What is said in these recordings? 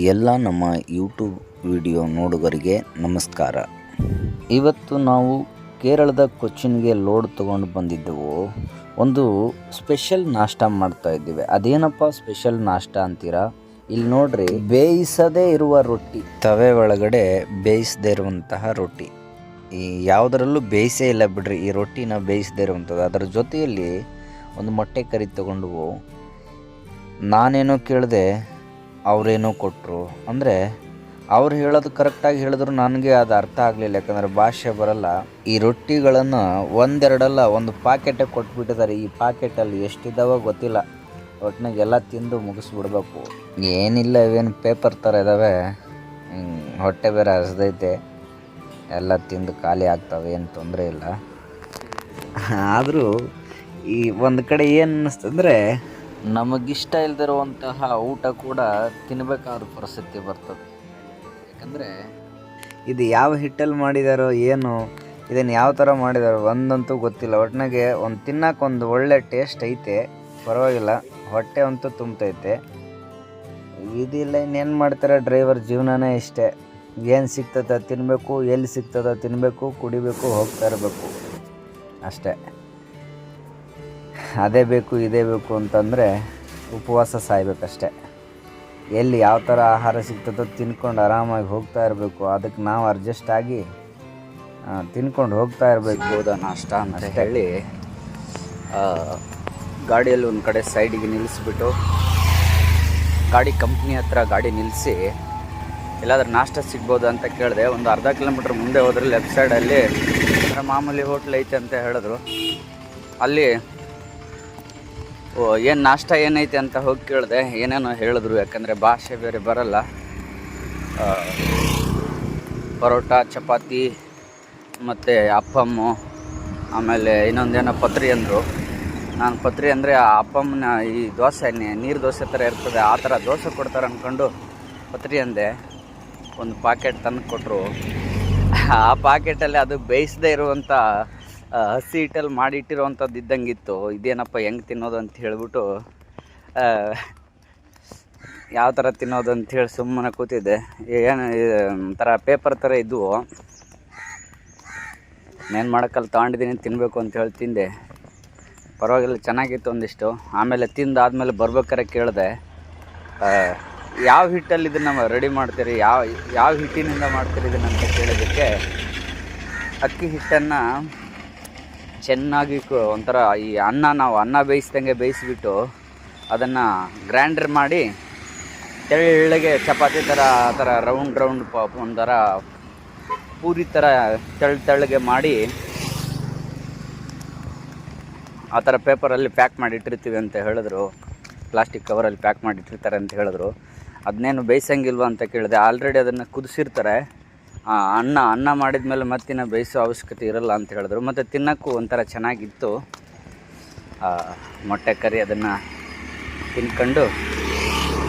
ಎಲ್ಲ ನಮ್ಮ YouTube video ನೋಡುಗರಿಗೆ ನಮಸ್ಕಾರ. ಇವತ್ತು ನಾವು ಕೇರಳದ ಕೊಚ್ಚಿನ್ಗೆ ಲೋಡ್ ತೊಗೊಂಡು ಬಂದಿದ್ದೆವು. ಒಂದು ಸ್ಪೆಷಲ್ ನಾಷ್ಟ ಮಾಡ್ತಾ ಇದ್ದೀವಿ. ಅದೇನಪ್ಪ ಸ್ಪೆಷಲ್ ನಾಷ್ಟ ಅಂತೀರಾ? ಇಲ್ಲಿ ನೋಡ್ರಿ, ಬೇಯಿಸದೇ ಇರುವ ರೊಟ್ಟಿ, ತವೆ ಒಳಗಡೆ ಬೇಯಿಸದೇ ಇರುವಂತಹ ರೊಟ್ಟಿ. ಈ ಯಾವುದರಲ್ಲೂ ಬೇಯಿಸೇ ಇಲ್ಲ ಬಿಡ್ರಿ, ಈ ರೊಟ್ಟಿನ ಬೇಯಿಸದೇ ಇರುವಂಥದ್ದು. ಅದರ ಜೊತೆಯಲ್ಲಿ ಒಂದು ಮೊಟ್ಟೆ ಕರಿ ತಗೊಂಡು ನಾನೇನೋ ಕೇಳಿದೆ, ಅವರೇನೋ ಕೊಟ್ಟರು. ಅಂದರೆ ಅವ್ರು ಹೇಳೋದು ಕರೆಕ್ಟಾಗಿ ಹೇಳಿದ್ರು, ನನಗೆ ಅದು ಅರ್ಥ ಆಗಲಿಲ್ಲ, ಯಾಕಂದರೆ ಭಾಷೆ ಬರಲ್ಲ. ಈ ರೊಟ್ಟಿಗಳನ್ನು ಒಂದೆರಡಲ್ಲ, ಒಂದು ಪಾಕೆಟೇ ಕೊಟ್ಬಿಟ್ಟಿದ್ದಾರೆ. ಈ ಪಾಕೆಟಲ್ಲಿ ಎಷ್ಟಿದ್ದಾವೋ ಗೊತ್ತಿಲ್ಲ, ಒಟ್ಟಿನಾಗೆಲ್ಲ ತಿಂದು ಮುಗಿಸ್ಬಿಡ್ಬೇಕು. ಏನಿಲ್ಲ, ಇವೇನು ಪೇಪರ್ ಥರ ಇದ್ದಾವೆ, ಹೊಟ್ಟೆ ಬೇರೆ ಹಸ್ದೈತೆ, ಎಲ್ಲ ತಿಂದು ಖಾಲಿ ಆಗ್ತವೆ, ಏನು ತೊಂದರೆ ಇಲ್ಲ. ಆದರೂ ಈ ಒಂದು ಕಡೆ ಏನು ಅನ್ನಿಸ್ತಂದರೆ, ನಮಗಿಷ್ಟ ಇಲ್ಲದಿರುವಂತಹ ಊಟ ಕೂಡ ತಿನ್ನಬೇಕಾದ ಪರಿಸ್ಥಿತಿ ಬರ್ತದೆ. ಯಾಕಂದರೆ ಇದು ಯಾವ ಹಿಟ್ಟಲ್ಲಿ ಮಾಡಿದಾರೋ ಏನು, ಇದನ್ನು ಯಾವ ಥರ ಮಾಡಿದಾರೋ ಒಂದಂತೂ ಗೊತ್ತಿಲ್ಲ. ಒಟ್ಟಿನಾಗೆ ಒಂದು ತಿನ್ನೋಕೆ ಒಂದು ಒಳ್ಳೆ ಟೇಸ್ಟ್ ಐತೆ, ಪರವಾಗಿಲ್ಲ, ಹೊಟ್ಟೆ ಅಂತೂ ತುಂಬತೈತೆ. ಇದಿಲ್ಲ, ಇನ್ನೇನು ಮಾಡ್ತಾರೆ, ಡ್ರೈವರ್ ಜೀವನನೇ ಇಷ್ಟೇ. ಏನು ಸಿಗ್ತದೆ ತಿನ್ನಬೇಕು, ಎಲ್ಲಿ ಸಿಗ್ತದೆ ತಿನ್ನಬೇಕು, ಕುಡಿಬೇಕು, ಹೋಗ್ತಾ ಇರಬೇಕು ಅಷ್ಟೇ. ಅದೇ ಬೇಕು ಇದೇ ಬೇಕು ಅಂತಂದರೆ ಉಪವಾಸ ಸಾಯ್ಬೇಕಷ್ಟೆ. ಎಲ್ಲಿ ಯಾವ ಥರ ಆಹಾರ ಸಿಗ್ತದೋ ತಿನ್ಕೊಂಡು ಆರಾಮಾಗಿ ಹೋಗ್ತಾ ಇರಬೇಕು. ಅದಕ್ಕೆ ನಾವು ಅಡ್ಜಸ್ಟ್ ಆಗಿ ತಿನ್ಕೊಂಡು ಹೋಗ್ತಾ ಇರಬೇಕು. ನಾಷ್ಟ ಅಂತ ಹೇಳಿ ಗಾಡಿಯಲ್ಲಿ ಒಂದು ಕಡೆ ಸೈಡಿಗೆ ನಿಲ್ಲಿಸ್ಬಿಟ್ಟು, ಗಾಡಿ ಕಂಪ್ನಿ ಹತ್ರ ಗಾಡಿ ನಿಲ್ಲಿಸಿ ಎಲ್ಲಾದ್ರೂ ನಾಷ್ಟ ಸಿಗ್ಬೋದು ಅಂತ ಕೇಳಿದೆ. ಒಂದು ಅರ್ಧ ಕಿಲೋಮೀಟ್ರ್ ಮುಂದೆ ಹೋದ್ರೆ ಲೆಫ್ಟ್ ಸೈಡಲ್ಲಿ ಮಾಮೂಲಿ ಹೋಟ್ಲ್ ಐತೆ ಅಂತ ಹೇಳಿದ್ರು. ಅಲ್ಲಿ ಏನು ನಾಷ್ಟ ಏನೈತೆ ಅಂತ ಹೋಗಿ ಕೇಳಿದೆ, ಏನೇನೋ ಹೇಳಿದ್ರು. ಯಾಕಂದರೆ ಭಾಷೆ ಬೇರೆ ಬರಲ್ಲ. ಪರೋಟ, ಚಪಾತಿ ಮತ್ತು ಅಪ್ಪಮ್ಮು, ಆಮೇಲೆ ಇನ್ನೊಂದೇನೋ ಪತ್ರಿ ಅಂದರು. ನಾನು ಪತ್ರಿ ಅಂದರೆ ಆ ಅಪ್ಪಮ್ಮನ ಈ ದೋಸೆ, ನೀರು ದೋಸೆ ಥರ ಇರ್ತದೆ, ಆ ಥರ ದೋಸೆ ಕೊಡ್ತಾರೆ ಅಂದ್ಕೊಂಡು ಪತ್ರಿ ಅಂದೆ. ಒಂದು ಪಾಕೆಟ್ ತಂದು ಕೊಟ್ಟರು. ಆ ಪಾಕೆಟಲ್ಲಿ ಅದು ಬೇಯಿಸದೇ ಇರುವಂಥ ಹಸಿ ಹಿಟ್ಟಲ್ಲಿ ಮಾಡಿಟ್ಟಿರುವಂಥದ್ದು ಇದ್ದಂಗಿತ್ತು. ಇದೇನಪ್ಪ ಹೆಂಗೆ ತಿನ್ನೋದು ಅಂತ ಹೇಳ್ಬಿಟ್ಟು, ಯಾವ ಥರ ತಿನ್ನೋದು ಅಂಥೇಳಿ ಸುಮ್ಮನೆ ಕೂತಿದ್ದೆ. ಏನು ಒಂಥರ ಪೇಪರ್ ಥರ ಇದ್ದವು, ಏನು ಮಾಡೋಕ್ಕಲ್ಲಿ ತೊಗೊಂಡಿದ್ದೀನಿ, ತಿನ್ನಬೇಕು ಅಂತ ಹೇಳಿ ತಿಂದೆ. ಪರವಾಗಿಲ್ಲ, ಚೆನ್ನಾಗಿತ್ತು ಒಂದಿಷ್ಟು. ಆಮೇಲೆ ತಿಂದಾದ್ಮೇಲೆ ಬರ್ಬೇಕಾರೆ ಕೇಳಿದೆ, ಯಾವ ಹಿಟ್ಟಲ್ಲಿ ಇದನ್ನು ರೆಡಿ ಮಾಡ್ತೀರಿ, ಯಾವ ಹಿಟ್ಟಿನಿಂದ ಮಾಡ್ತೀರಿ ಇದನ್ನಂತ ಕೇಳೋದಕ್ಕೆ, ಅಕ್ಕಿ ಹಿಟ್ಟನ್ನು ಚೆನ್ನಾಗಿ ಒಂಥರ ಈ ನಾವು ಅನ್ನ ಬೇಯಿಸ್ದಂಗೆ ಬೇಯಿಸಿಬಿಟ್ಟು ಅದನ್ನು ಗ್ರೈಂಡರ್ ಮಾಡಿ ತೆಳ್ಳಗೆ ಚಪಾತಿ ಥರ ಆ ಥರ ರೌಂಡ್ ಒಂಥರ ಪೂರಿ ಥರ ತೆಳ್ಳಗೆ ಮಾಡಿ ಆ ಥರ ಪೇಪರಲ್ಲಿ ಪ್ಯಾಕ್ ಮಾಡಿಟ್ಟಿರ್ತೀವಿ ಅಂತ ಹೇಳಿದ್ರು. ಪ್ಲಾಸ್ಟಿಕ್ ಕವರಲ್ಲಿ ಪ್ಯಾಕ್ ಮಾಡಿಟ್ಟಿರ್ತಾರೆ ಅಂತ ಹೇಳಿದ್ರು. ಅದನ್ನೇನು ಬೇಯಿಸಂಗಿಲ್ವ ಅಂತ ಕೇಳಿದೆ. ಆಲ್ರೆಡಿ ಅದನ್ನು ಕುದಿಸಿರ್ತಾರೆ. ಅನ್ನ ಮಾಡಿದ ಮೇಲೆ ಮತ್ತಿನ್ನು ಬೇಯಿಸೋ ಅವಶ್ಯಕತೆ ಇರಲ್ಲ ಅಂತ ಹೇಳಿದ್ರು. ಮತ್ತು ತಿನ್ನೋಕ್ಕೂ ಒಂಥರ ಚೆನ್ನಾಗಿತ್ತು. ಮೊಟ್ಟೆ ಕರಿ ಅದನ್ನು ತಿನ್ಕೊಂಡು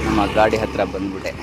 ನಮ್ಮ ಗಾಡಿ ಹತ್ತಿರ ಬಂದ್ಬಿಟ್ಟೆ.